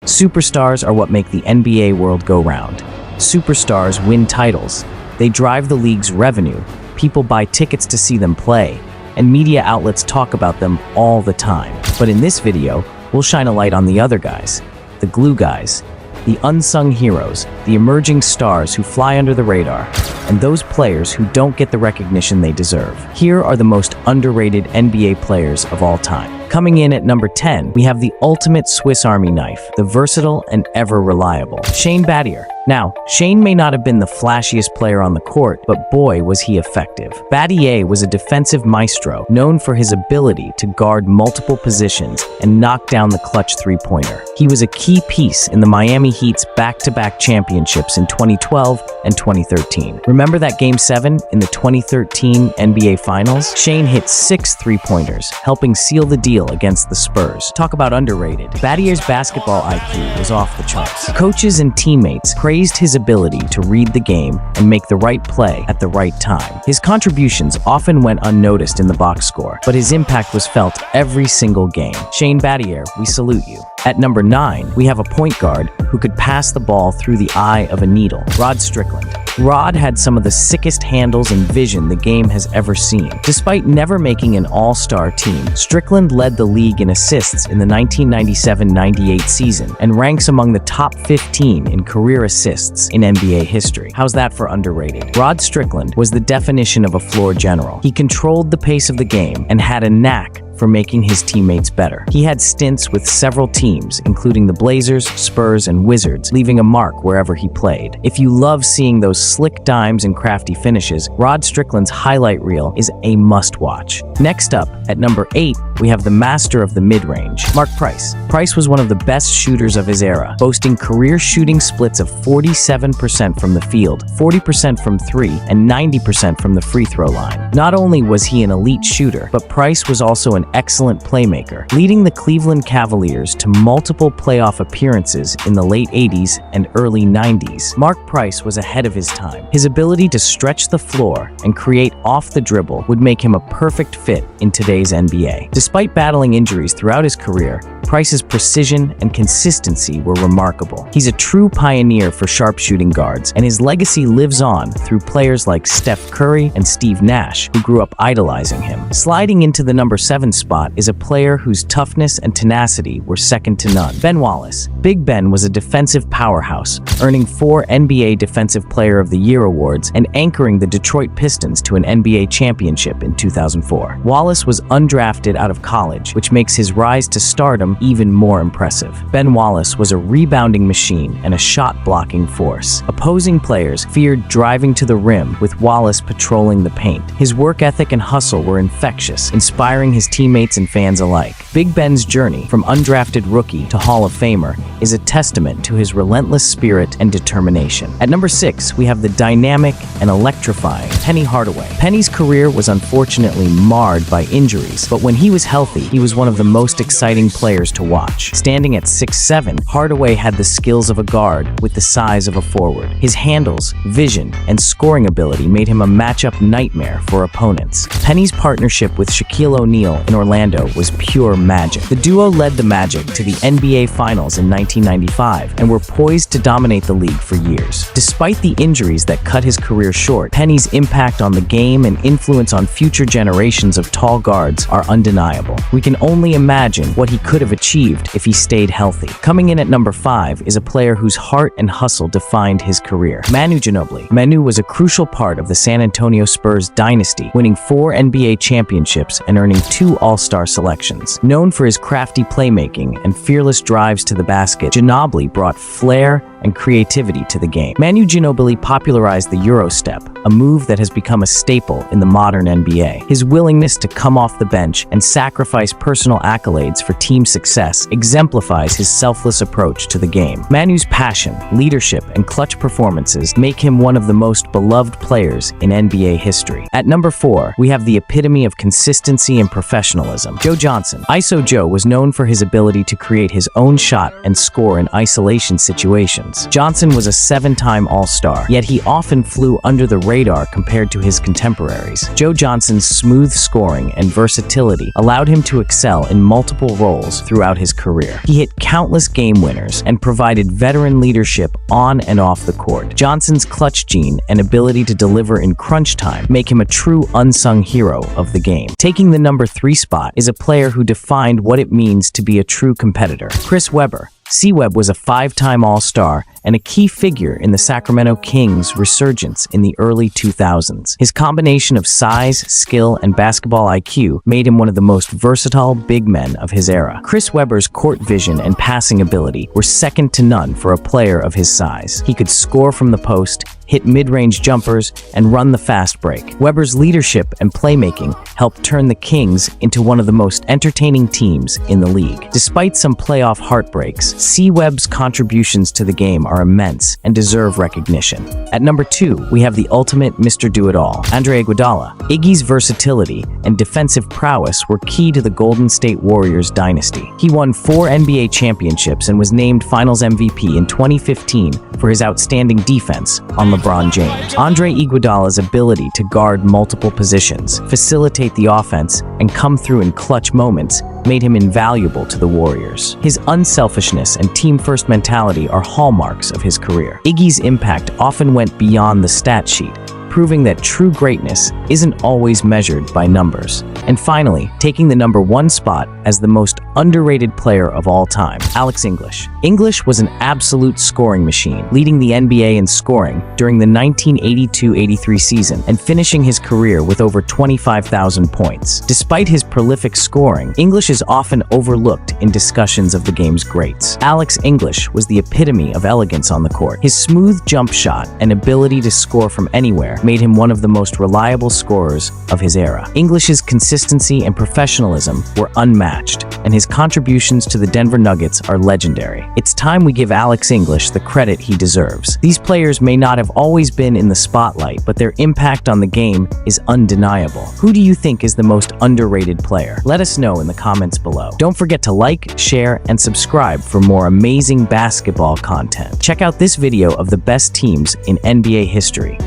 Superstars are what make the NBA world go round. Superstars win titles. They drive the league's revenue. People buy tickets to see them play, and media outlets talk about them all the time. But in this video, we'll shine a light on the other guys, the glue guys, the unsung heroes, the emerging stars who fly under the radar, and those players who don't get the recognition they deserve. Here are the most underrated NBA players of all time. Coming in at number 10, we have the ultimate Swiss Army knife, the versatile and ever-reliable Shane Battier. Now, Shane may not have been the flashiest player on the court, but boy was he effective. Battier was a defensive maestro, known for his ability to guard multiple positions and knock down the clutch three-pointer. He was a key piece in the Miami Heat's back-to-back championships in 2012 and 2013. Remember that Game 7 in the 2013 NBA Finals? Shane hit 6 three-pointers, helping seal the deal against the Spurs. Talk about underrated. Battier's basketball IQ was off the charts. Coaches and teammates praised his ability to read the game and make the right play at the right time. His contributions often went unnoticed in the box score, but his impact was felt every single game. Shane Battier, we salute you. At number 9, we have a point guard who could pass the ball through the eye of a needle, Strickland. Rod had some of the sickest handles and vision the game has ever seen. Despite never making an all-star team, Strickland led the league in assists in the 1997-98 season and ranks among the top 15 in career assists in NBA history. How's that for underrated? Strickland was the definition of a floor general. He controlled the pace of the game and had a knack for making his teammates better. He had stints with several teams, including the Blazers, Spurs, and Wizards, leaving a mark wherever he played. If you love seeing those slick dimes and crafty finishes, Strickland's highlight reel is a must-watch. Next up, at number 8, we have the master of the mid-range, Mark Price. Price was one of the best shooters of his era, boasting career shooting splits of 47% from the field, 40% from 3, and 90% from the free throw line. Not only was he an elite shooter, but Price was also an excellent playmaker, leading the Cleveland Cavaliers to multiple playoff appearances in the late 80s and early 90s. Mark Price was ahead of his time. His ability to stretch the floor and create off the dribble would make him a perfect fit in today's NBA. Despite battling injuries throughout his career, Price's precision and consistency were remarkable. He's a true pioneer for sharpshooting guards, and his legacy lives on through players like Steph Curry and Steve Nash, who grew up idolizing him. Sliding into the number 7 spot is a player whose toughness and tenacity were second to none. Ben Wallace. Big Ben was a defensive powerhouse, earning 4 NBA Defensive Player of the Year awards and anchoring the Detroit Pistons to an NBA championship in 2004. Wallace was undrafted out of college, which makes his rise to stardom even more impressive. Ben Wallace was a rebounding machine and a shot-blocking force. Opposing players feared driving to the rim with Wallace patrolling the paint. His work ethic and hustle were infectious, inspiring his teammates and fans alike. Big Ben's journey from undrafted rookie to Hall of Famer is a testament to his relentless spirit and determination. At number 6, we have the dynamic and electrifying Penny Hardaway. Penny's career was unfortunately marred by injuries, but when he was healthy, he was one of the most exciting players to watch. Standing at 6'7", Hardaway had the skills of a guard with the size of a forward. His handles, vision, and scoring ability made him a matchup nightmare for opponents. Penny's partnership with Shaquille O'Neal in Orlando was pure magic. The duo led the Magic to the NBA Finals in 1995 and were poised to dominate the league for years. Despite the injuries that cut his career short, Penny's impact on the game and influence on future generations of tall guards are undeniable. We can only imagine what he could have achieved if he stayed healthy. Coming in at number 5 is a player whose heart and hustle defined his career, Manu Ginobili. Manu was a crucial part of the San Antonio Spurs dynasty, winning 4 NBA championships and earning 2 All-Star selections. Known for his crafty playmaking and fearless drives to the basket, Ginobili brought flair and creativity to the game. Manu Ginobili popularized the Eurostep, a move that has become a staple in the modern NBA. His willingness to come off the bench and sacrifice personal accolades for team success exemplifies his selfless approach to the game. Manu's passion, leadership, and clutch performances make him one of the most beloved players in NBA history. At number 4, we have the epitome of consistency and professionalism, Joe Johnson. ISO Joe was known for his ability to create his own shot and score in isolation situations. Johnson was a 7-time All-Star, yet he often flew under the radar compared to his contemporaries. Joe Johnson's smooth scoring and versatility allowed him to excel in multiple roles throughout his career. He hit countless game winners and provided veteran leadership on and off the court. Johnson's clutch gene and ability to deliver in crunch time make him a true unsung hero of the game. Taking the number 3 spot is a player who defined what it means to be a true competitor. Chris Webber. C-Web was a 5-time All-Star and a key figure in the Sacramento Kings' resurgence in the early 2000s. His combination of size, skill, and basketball IQ made him one of the most versatile big men of his era. Chris Webber's court vision and passing ability were second to none for a player of his size. He could score from the post, hit mid-range jumpers, and run the fast break. Webber's leadership and playmaking helped turn the Kings into one of the most entertaining teams in the league. Despite some playoff heartbreaks, C-Web's contributions to the game are immense and deserve recognition. At number 2, we have the ultimate Mr. Do-It-All, Andre Iguodala. Iggy's versatility and defensive prowess were key to the Golden State Warriors dynasty. He won 4 NBA championships and was named Finals MVP in 2015 for his outstanding defense on LeBron James. Andre Iguodala's ability to guard multiple positions, facilitate the offense, and come through in clutch moments made him invaluable to the Warriors. His unselfishness and team-first mentality are hallmarks of his career. Iggy's impact often went beyond the stat sheet, proving that true greatness isn't always measured by numbers. And finally, taking the number 1 spot as the most underrated player of all time, Alex English. English was an absolute scoring machine, leading the NBA in scoring during the 1982-83 season and finishing his career with over 25,000 points. Despite his prolific scoring, English is often overlooked in discussions of the game's greats. Alex English was the epitome of elegance on the court. His smooth jump shot and ability to score from anywhere made him one of the most reliable scorers of his era. English's consistency and professionalism were unmatched, and his contributions to the Denver Nuggets are legendary. It's time we give Alex English the credit he deserves. These players may not have always been in the spotlight, but their impact on the game is undeniable. Who do you think is the most underrated player? Let us know in the comments below. Don't forget to like, share, and subscribe for more amazing basketball content. Check out this video of the best teams in NBA history.